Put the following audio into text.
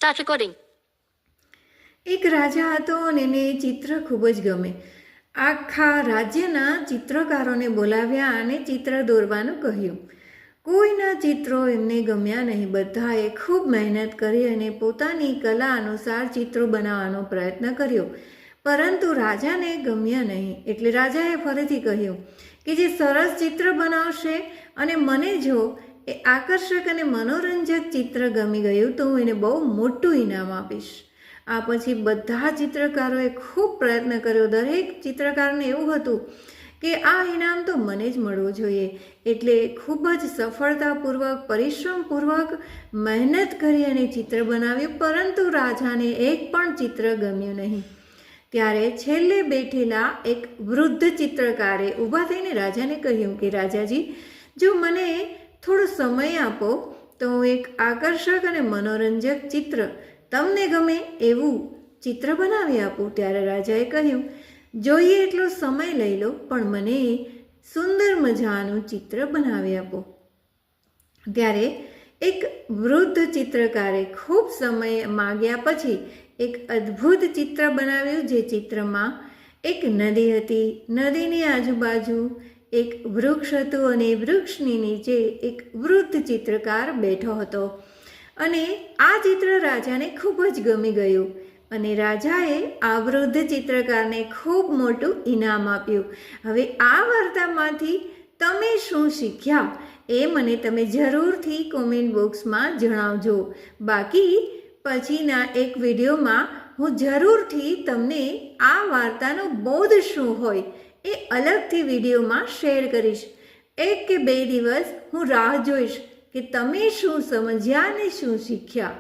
Start recording. એક રાજા હતો અને એને ચિત્ર ખૂબ જ ગમે. આખા રાજ્યના ચિત્રકારોને બોલાવ્યા અને ચિત્ર દોરવાનું કહ્યું. કોઈના ચિત્રો એમને ગમ્યા નહીં. બધાએ ખૂબ મહેનત કરી અને પોતાની કલા અનુસાર ચિત્રો બનાવવાનો પ્રયત્ન કર્યો, પરંતુ રાજાને ગમ્યા નહીં. એટલે રાજાએ ફરીથી કહ્યું કે જે સરસ ચિત્ર બનાવશે અને મને જો એ આકર્ષક અને મનોરંજક ચિત્ર ગમી ગયું તો હું એને બહુ મોટું ઇનામ આપીશ. આ પછી બધા ચિત્રકારોએ ખૂબ પ્રયત્ન કર્યો. દરેક ચિત્રકારને એવું હતું કે આ ઇનામ તો મને જ મળવું જોઈએ. એટલે ખૂબ જ સફળતાપૂર્વક, પરિશ્રમપૂર્વક મહેનત કરી અને ચિત્ર બનાવ્યું, પરંતુ રાજાને એક પણ ચિત્ર ગમ્યું નહીં. ત્યારે છેલ્લે બેઠેલા એક વૃદ્ધ ચિત્રકારે ઊભા થઈને રાજાને કહ્યું કે રાજાજી, જો મને થોડો સમય આપો તો હું એક આકર્ષક અને મનોરંજક ચિત્ર, તમને ગમે એવું ચિત્ર બનાવી આપું. ત્યારે રાજાએ કહ્યું, જોઈએ એટલો સમય લઈ લો, પણ મને સુંદર મજાનું ચિત્ર બનાવી આપો. ત્યારે એક વૃદ્ધ ચિત્રકારે ખૂબ સમય માગ્યા પછી એક અદ્ભુત ચિત્ર બનાવ્યું. જે ચિત્રમાં એક નદી હતી. નદીની આજુબાજુ એક વૃક્ષ હતું અને વૃક્ષની નીચે એક વૃદ્ધ ચિત્રકાર બેઠો હતો. અને આ ચિત્ર રાજાને ખૂબ જ ગમી ગયું અને રાજાએ આ વૃદ્ધ ચિત્રકારને ખૂબ મોટું ઇનામ આપ્યું. હવે આ વાર્તામાંથી તમે શું શીખ્યા એ મને તમે જરૂરથી કોમેન્ટ બોક્સમાં જણાવજો. બાકી પછીના એક વિડીયોમાં હું જરૂરથી તમને આ વાર્તાનો બોધ શું હોય એ અલગથી વિડીયોમાં શેર કરીશ. 1 કે 2 દિવસ હું રાહ જોઈશ કે તમે શું સમજ્યા અને શું શીખ્યા.